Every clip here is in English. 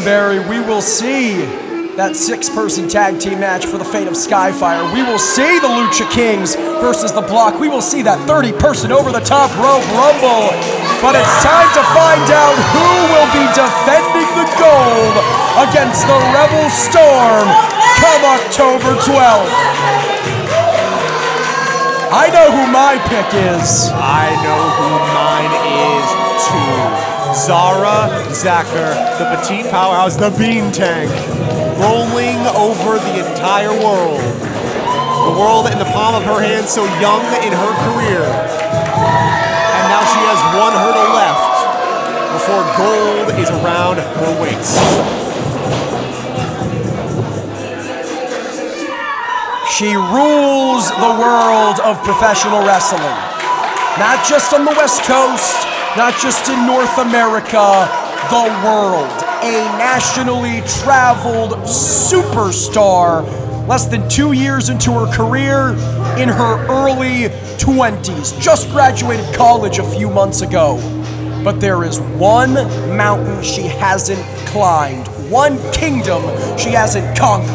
time, Barry, we will see that 6-person tag team match for the fate of Skyfire. We will see the Lucha Kings versus the Block. We will see that 30-person over-the-top rope rumble. But it's time to find out who will be defending the gold against the Rebel Storm come October 12th. I know who my pick is. I know who mine is too. Zara Zakher, the petite powerhouse, the bean tank, rolling over the entire world. The world in the palm of her hand, so young in her career. And now she has one hurdle left before gold is around her waist. She rules the world of professional wrestling. Not just on the West Coast, not just in North America, the world. A nationally traveled superstar, less than 2 years into her career, in her early 20s. Just graduated college a few months ago. But there is one mountain she hasn't climbed, one kingdom she hasn't conquered,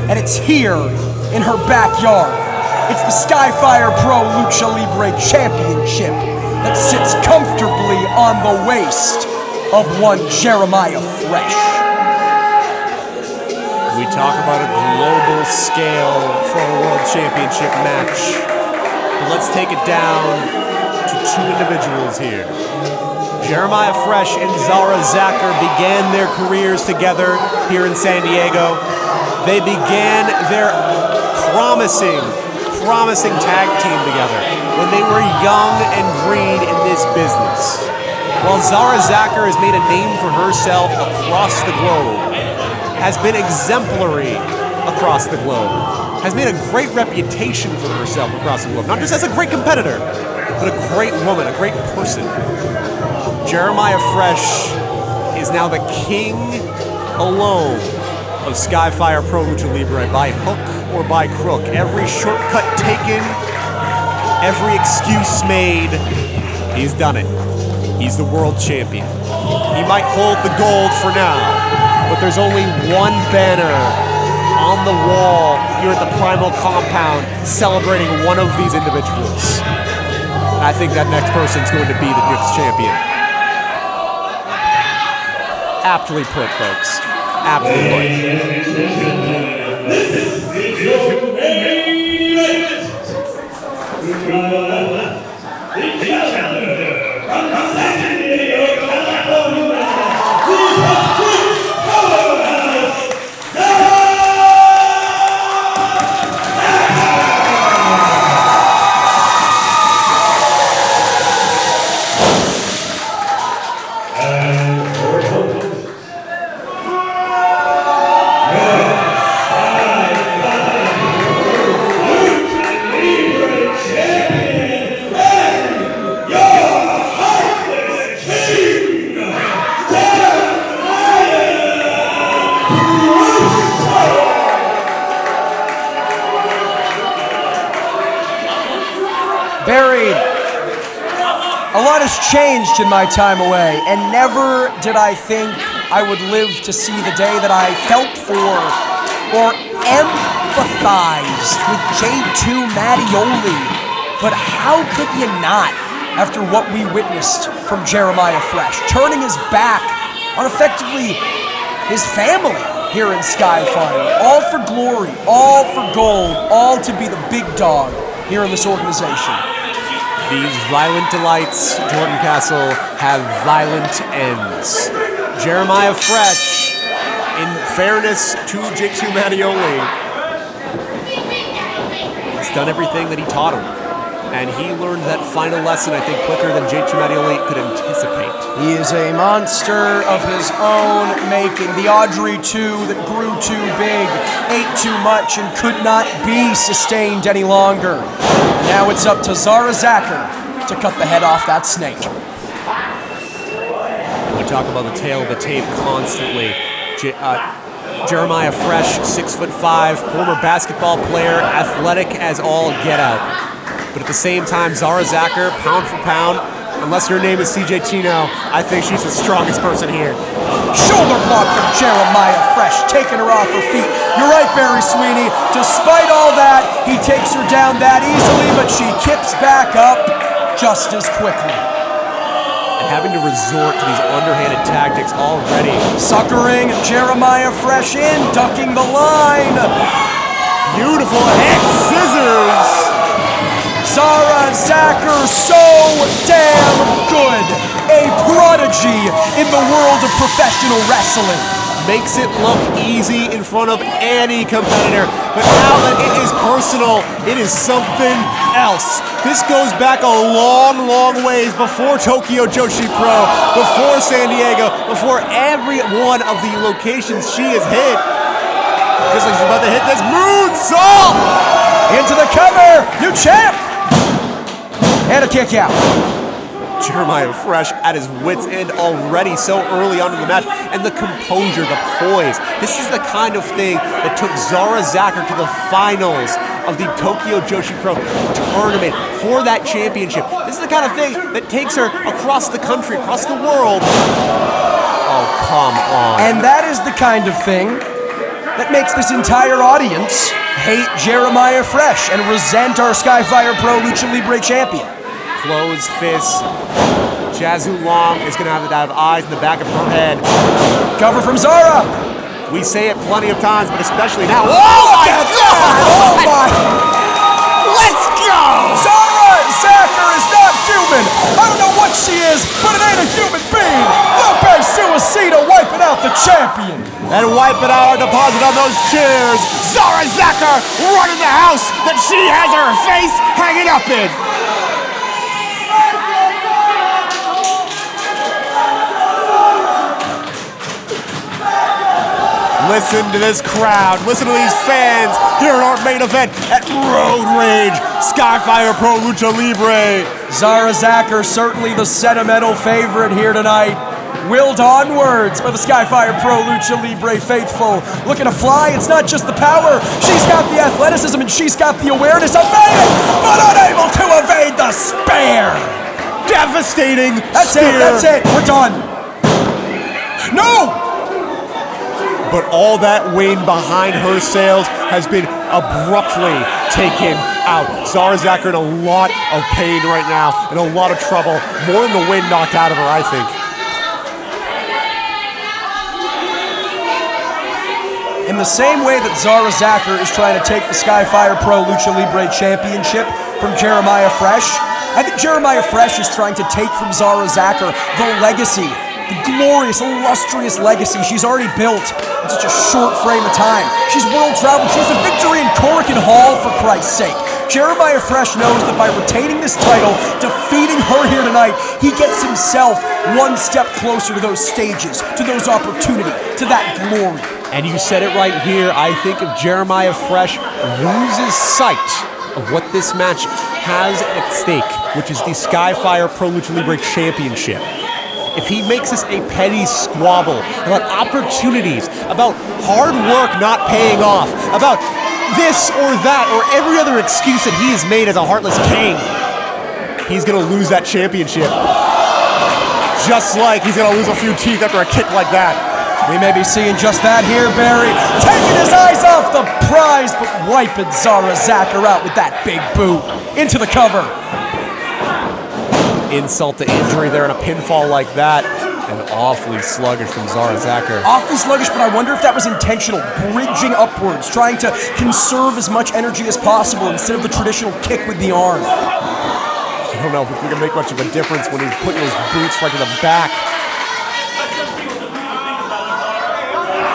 and it's here in her backyard. It's the Skyfire Pro Lucha Libre Championship that sits comfortably on the waist of one Jeremiah Fresh. We talk about a global scale for a World Championship match, but let's take it down to two individuals here. Jeremiah Fresh and Zara Zakher began their careers together here in San Diego. They began their promising tag team together when they were young and green in this business. While Zara Zakher has made a name for herself across the globe, has been exemplary across the globe, has made a great reputation for herself across the globe, not just as a great competitor, but a great woman, a great person. Jeremiah Fresh is now the king alone of Skyfire Pro Lucha Libre, by hook or by crook. Every shortcut taken, every excuse made, he's done it. He's the world champion. He might hold the gold for now, but there's only one banner on the wall here at the Primal Compound celebrating one of these individuals. And I think that next person's going to be the next champion. Aptly put, folks. Aptly Barry, a lot has changed in my time away, and never did I think I would live to see the day that I felt for or empathized with J2 Mattioli. But how could you not, after what we witnessed from Jeremiah Fresh, turning his back on effectively his family here in Skyfire, all for glory, all for gold, all to be the big dog here in this organization. These violent delights, Jordan Castle, have violent ends. Jeremiah Fresh, in fairness to J2 Mattioli, has done everything that he taught him. And he learned that final lesson, I think, quicker than J2 Mattioli could anticipate. He is a monster of his own making. The Audrey 2 that grew too big, ate too much, and could not be sustained any longer. Now it's up to Zara Zakher to cut the head off that snake. We talk about the tail of the tape constantly. Jeremiah Fresh, 6'5", former basketball player, athletic as all get out. But at the same time, Zara Zakher, pound for pound, Unless your name is CJ Chino, I think she's the strongest person here. Shoulder block from Jeremiah Fresh, taking her off her feet. You're right, Barry Sweeney. Despite all that, he takes her down that easily, but she kips back up just as quickly. And having to resort to these underhanded tactics already. Suckering Jeremiah Fresh in, ducking the line. Beautiful head scissors. Zara Zakher, so damn good. A prodigy in the world of professional wrestling. Makes it look easy in front of any competitor, but now that it is personal, it is something else. This goes back a long, long ways before Tokyo Joshi Pro, before San Diego, before every one of the locations she has hit. Just like she's about to hit this moonsault! Into the cover, new champ! And a kick out. Jeremiah Fresh at his wit's end already so early on in the match. And the composure, the poise. This is the kind of thing that took Zara Zakher to the finals of the Tokyo Joshi Pro tournament for that championship. This is the kind of thing that takes her across the country, across the world. Oh, come on. And that is the kind of thing that makes this entire audience hate Jeremiah Fresh and resent our Skyfire Pro Lucha Libre champion. Closed fist. Jazzu Long is going to have eyes in the back of her head. Cover from Zara. We say it plenty of times, but especially now. Oh my God! Oh my! Let's go! Zara Zakher is not human. I don't know what she is, but it ain't a human being. Lupe Suicida wiping out the champion. And wiping out our deposit on those chairs. Zara Zakher running the house that she has her face hanging up in. Listen to this crowd. Listen to these fans here at our main event at Road Rage Skyfire Pro Lucha Libre. Zara Zakher, certainly the sentimental favorite here tonight. Willed onwards by the Skyfire Pro Lucha Libre faithful. Looking to fly, it's not just the power. She's got the athleticism and she's got the awareness of evading, but unable to evade the spear. Devastating That's spear. That's it. We're done. No! But all that wind behind her sails has been abruptly taken out. Zara Zakher in a lot of pain right now, in a lot of trouble. More than the wind knocked out of her, I think. In the same way that Zara Zakher is trying to take the Skyfire Pro Lucha Libre Championship from Jeremiah Fresh, I think Jeremiah Fresh is trying to take from Zara Zakher the legacy, the glorious, illustrious legacy she's already built in such a short frame of time. She's world-traveled. She has a victory in Korakuen Hall, for Christ's sake. Jeremiah Fresh knows that by retaining this title, defeating her here tonight, he gets himself one step closer to those stages, to those opportunities, to that glory. And you said it right here. I think if Jeremiah Fresh loses sight of what this match has at stake, which is the Skyfire Pro Lucha Libre Championship, if he makes this a petty squabble about opportunities, about hard work not paying off, about this or that or every other excuse that he has made as a heartless king, he's going to lose that championship. Just like he's going to lose a few teeth after a kick like that. We may be seeing just that here, Barry. Taking his eyes off the prize, but wiping Zara Zakher out with that big boot. Into the cover. Insult to injury there in a pinfall like that. And awfully sluggish from Zara Zakher. Awfully sluggish, but I wonder if that was intentional. Bridging upwards, trying to conserve as much energy as possible instead of the traditional kick with the arm. I don't know if it's going to make much of a difference when he's putting his boots right to the back.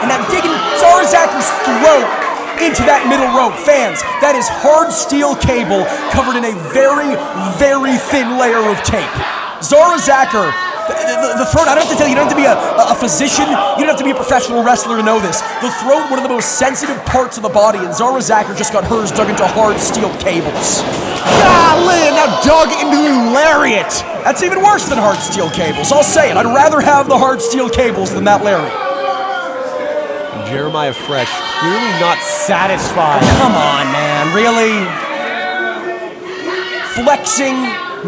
And now digging Zara Zakher's throat into that middle rope. Fans, that is hard steel cable covered in a very, very thin layer of tape. Zara Zakher, the throat, I don't have to tell you, you don't have to be a physician, you don't have to be a professional wrestler to know this. The throat, one of the most sensitive parts of the body, and Zara Zakher just got hers dug into hard steel cables. Golly, now dug into the lariat. That's even worse than hard steel cables, I'll say it. I'd rather have the hard steel cables than that lariat. Jeremiah Fresh clearly not satisfied. Come on, man, really? Flexing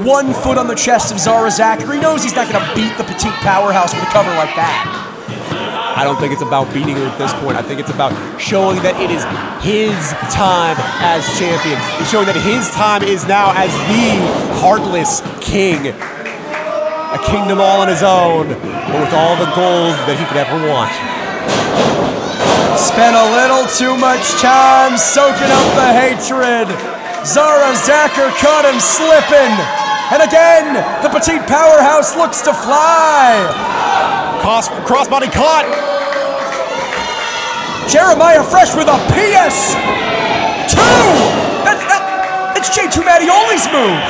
1 foot on the chest of Zara Zakher. He knows he's not going to beat the petite powerhouse with a cover like that. I don't think it's about beating her at this point. I think it's about showing that it is his time as champion. It's showing that his time is now as the heartless king. A kingdom all on his own, but with all the gold that he could ever want. Spent a little too much time soaking up the hatred. Zara Zakher caught him slipping. And again, the petite powerhouse looks to fly. Crossbody caught. Jeremiah Fresh with a PS2. It's J2 Mattioli's move.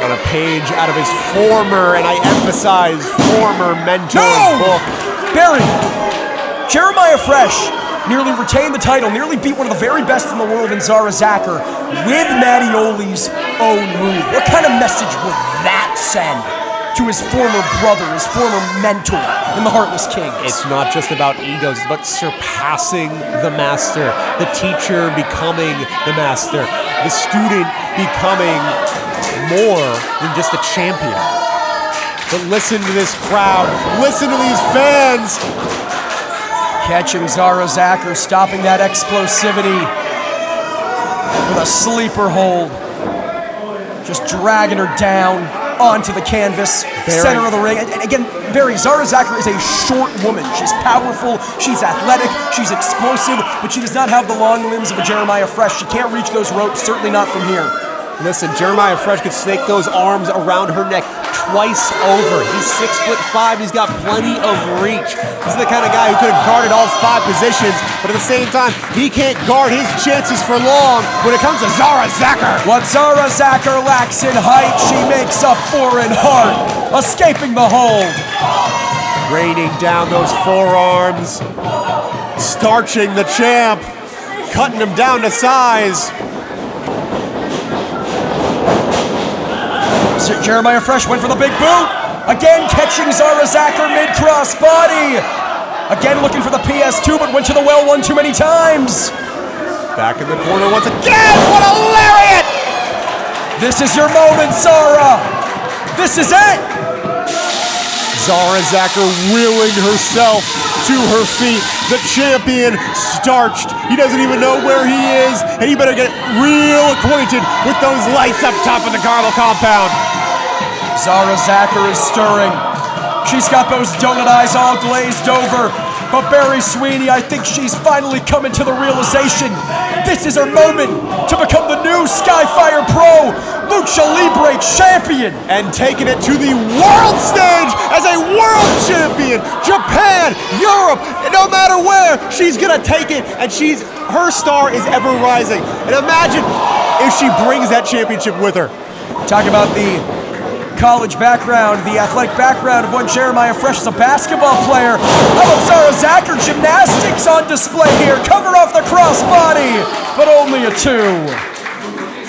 On a page out of his former, and I emphasize former mentor book. Barry, Jeremiah Fresh nearly retained the title, nearly beat one of the very best in the world in Zara Zakher with Mattioli's own move. What kind of message would that send to his former brother, his former mentor in the Heartless Kings? It's not just about egos, it's about surpassing the master, the teacher becoming the master, the student becoming more than just a champion. But listen to this crowd, listen to these fans. Catching Zara Zakher, stopping that explosivity with a sleeper hold. Just dragging her down onto the canvas, center of the ring. And again, Barry, Zara Zakher is a short woman. She's powerful, she's athletic, she's explosive, but she does not have the long limbs of a Jeremiah Fresh. She can't reach those ropes, certainly not from here. Listen, Jeremiah Fresh could snake those arms around her neck twice over. He's 6'5", he's got plenty of reach. This is the kind of guy who could have guarded all 5 positions, but at the same time, he can't guard his chances for long when it comes to Zara Zakher. What Zara Zakher lacks in height, she makes up for in heart, escaping the hold. Raining down those forearms, starching the champ, cutting him down to size. Jeremiah Fresh went for the big boot. Again, catching Zara Zakher mid-cross body. Again, looking for the PS2, but went to the well one too many times. Back in the corner once again. What a lariat! This is your moment, Zara. This is it. Zara Zakher wheeling herself to her feet. The champion starched. He doesn't even know where he is, and he better get real acquainted with those lights up top of the Carmel compound. Zara Zakher is stirring. She's got those donut eyes all glazed over. But Barry Sweeney, I think she's finally coming to the realization this is her moment to become the new Skyfire Pro Lucha Libre champion. And taking it to the world stage as a world champion. Japan, Europe, no matter where, she's gonna take it, and her star is ever rising. And imagine if she brings that championship with her. Talk about the college background, the athletic background of one Jeremiah Fresh as a basketball player. How about Zara Zakher? Gymnastics on display here. Cover off the crossbody, but only a 2.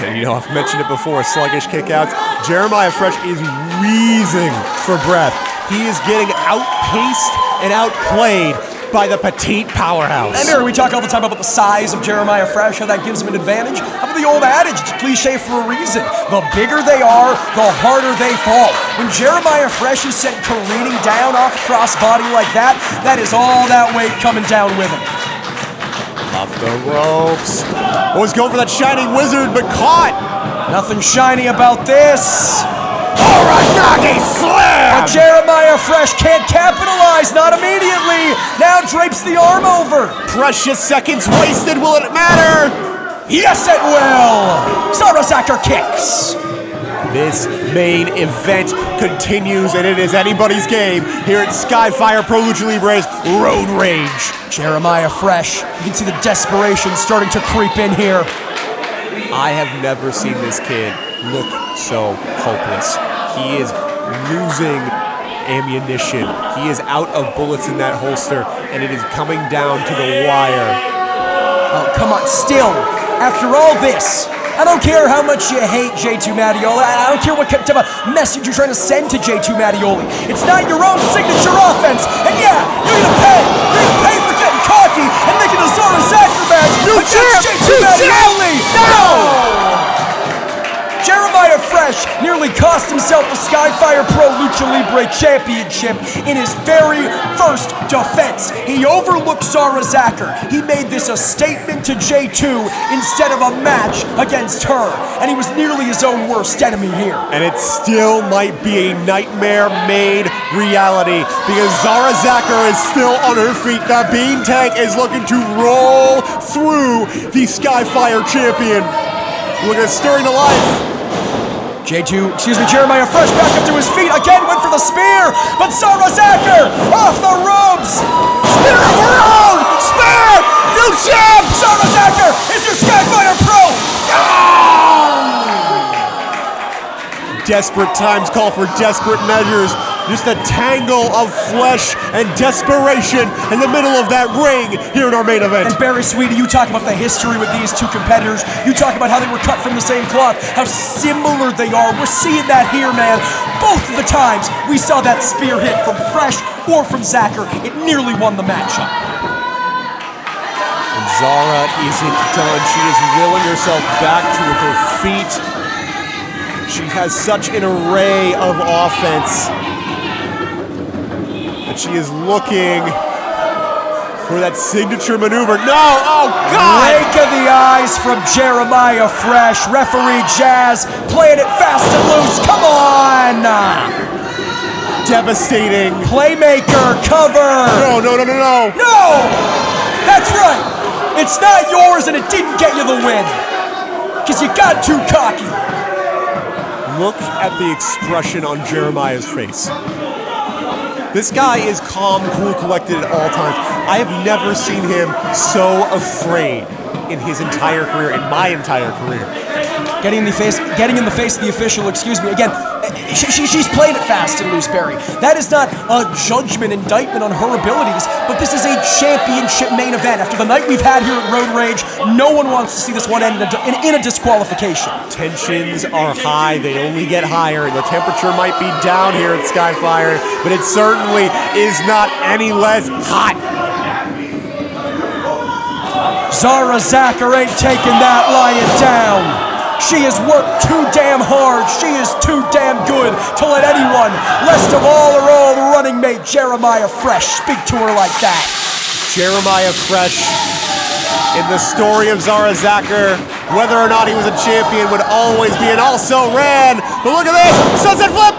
And you know, I've mentioned it before, sluggish kickouts. Jeremiah Fresh is wheezing for breath. He is getting outpaced and outplayed by the petite powerhouse. And Barry, we talk all the time about the size of Jeremiah Fresh, how that gives him an advantage. How about the old adage, it's a cliche for a reason. The bigger they are, the harder they fall. When Jeremiah Fresh is sent careening down off crossbody like that, that is all that weight coming down with him. Off the ropes. Was going for that shining wizard, but caught. Nothing shiny about this. Uranage slam! But Jeremiah Fresh can't capitalize, not immediately. Now drapes the arm over. Precious seconds wasted, will it matter? Yes, it will. Zara Zakher kicks. This main event continues, and it is anybody's game here at Skyfire Pro Lucha Libre's Road Rage. Jeremiah Fresh, you can see the desperation starting to creep in here. I have never seen this kid look so hopeless. He is losing ammunition. He is out of bullets in that holster, and it is coming down to the wire. Oh, come on, still, after all this, I don't care how much you hate J2 Mattioli. I don't care what type of message you're trying to send to J2 Mattioli. It's not your own signature offense. And yeah, you're gonna pay. You're gonna pay for getting cocky and making a Zara Zakher match against J2 Mattioli. No! Jeremiah Fresh nearly cost cost himself the Skyfire Pro Lucha Libre Championship in his very first defense. He overlooked Zara Zakher. He made this a statement to J2 instead of a match against her. And he was nearly his own worst enemy here. And it still might be a nightmare made reality because Zara Zakher is still on her feet. The Bean Tank is looking to roll through the Skyfire champion. Look at stirring to life. Jeremiah Fresh back up to his feet, again went for the spear, but Zara Zakher off the ropes! Spear of her own! Spear! New champ! Zara Zakher is your Skyfire Pro! Desperate times call for desperate measures. Just a tangle of flesh and desperation in the middle of that ring here in our main event. And Barry Sweetie, you talk about the history with these two competitors. You talk about how they were cut from the same cloth, how similar they are. We're seeing that here, man. Both of the times we saw that spear hit from Fresh or from Zakher, it nearly won the matchup. And Zara isn't done. She is willing herself back to her feet. She has such an array of offense. And she is looking for that signature maneuver. No! Oh, God! Rake of the eyes from Jeremiah Fresh. Referee Jazz playing it fast and loose. Come on! Devastating. Playmaker, cover! No! No! That's right! It's not yours and it didn't get you the win. Because you got too cocky. Look at the expression on Jeremiah's face. This guy is calm, cool, collected at all times. I have never seen him so afraid in his entire career, in my entire career. Getting in the face of the official, excuse me. Again, she's playing it fast and loose, Barry. That is not a judgment, indictment on her abilities, but this is a championship main event. After the night we've had here at Road Rage, no one wants to see this one end in a disqualification. Tensions are high. They only get higher. The temperature might be down here at Skyfire, but it certainly is not any less hot. Zara Zakher ain't taking that lying down. She has worked too damn hard. She is too damn good to let anyone, least of all her old running mate Jeremiah Fresh, speak to her like that. Jeremiah Fresh, in the story of Zara Zakher, whether or not he was a champion would always be an also ran. But look at this, sunset flip,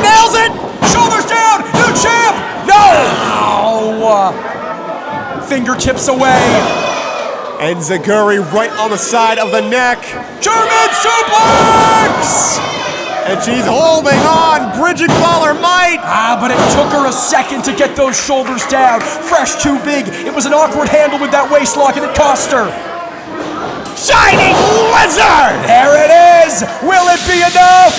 nails it, shoulders down, new champ. No! Fingertips away. And Zaguri right on the side of the neck. German suplex! And she's holding on. Bridget Waller might. But it took her a second to get those shoulders down. Fresh too big. It was an awkward handle with that waist lock and it cost her. Shining Lizard! There it is! Will it be enough?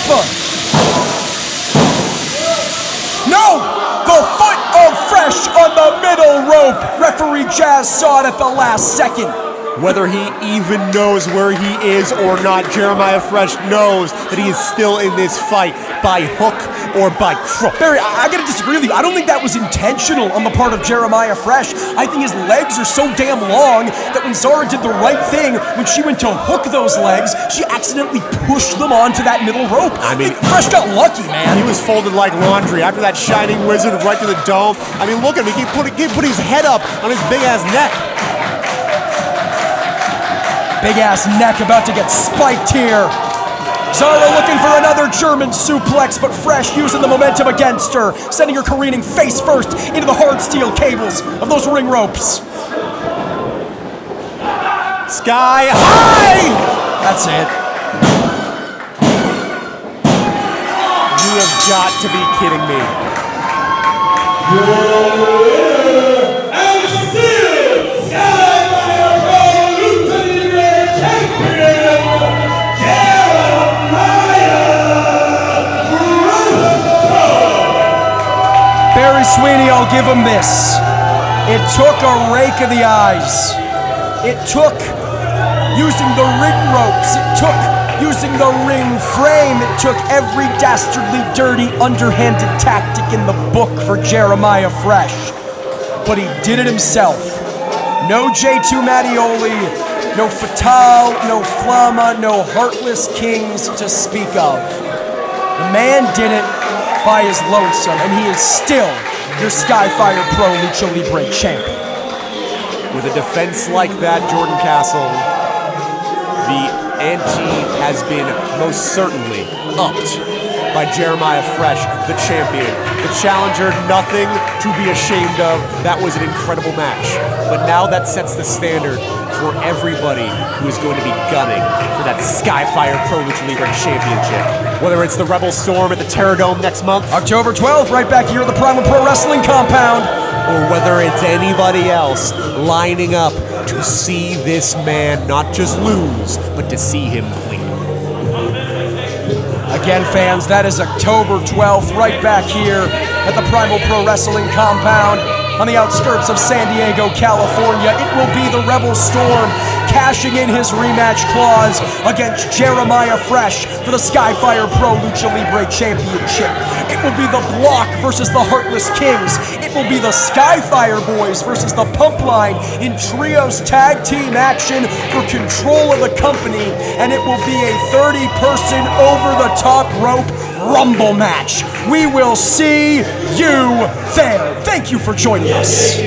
No! The foot of Fresh on the middle rope. Referee Jazz saw it at the last second. Whether he even knows where he is or not, Jeremiah Fresh knows that he is still in this fight by hook or by crook. Barry, I gotta disagree with you. I don't think that was intentional on the part of Jeremiah Fresh. I think his legs are so damn long that when Zara did the right thing, when she went to hook those legs, she accidentally pushed them onto that middle rope. I mean, Fresh got lucky, man. He was folded like laundry after that shining wizard right to the dome. I mean, look at him. He keep putting his head up on his big-ass neck. Big-ass neck about to get spiked here. Zara looking for another German suplex, but Fresh using the momentum against her, sending her careening face first into the hard steel cables of those ring ropes. Sky high! That's it. You have got to be kidding me. Barry Sweeney, I'll give him this. It took a rake of the eyes. It took using the ring ropes. It took using the ring frame. It took every dastardly, dirty, underhanded tactic in the book for Jeremiah Fresh. But he did it himself. No J2 Mattioli, no Fatal, no Flama, no Heartless Kings to speak of. The man did it by his lonesome, and he is still your Skyfire Pro Lucha Libre champion. With a defense like that, Jordan Castle, the ante has been most certainly upped by Jeremiah Fresh, the champion. The challenger, nothing to be ashamed of. That was an incredible match. But now that sets the standard for everybody who is going to be gunning for that Skyfire Pro Lucha Libre Championship. Whether it's the Rebel Storm at the Terror Dome next month, October 12th, right back here at the Primal Pro Wrestling compound, or whether it's anybody else lining up to see this man not just lose, but to see him clean. Again, fans, that is October 12th, right back here at the Primal Pro Wrestling compound on the outskirts of San Diego, California. It will be the Rebel Storm cashing in his rematch clause against Jeremiah Fresh for the Skyfire Pro Lucha Libre Championship. It will be the Block versus the Heartless Kings. It will be the Skyfire Boys versus the Pump Line in trios tag team action for control of the company, and it will be a 30-person over-the-top rope Rumble match. We will see you there. Thank you for joining us.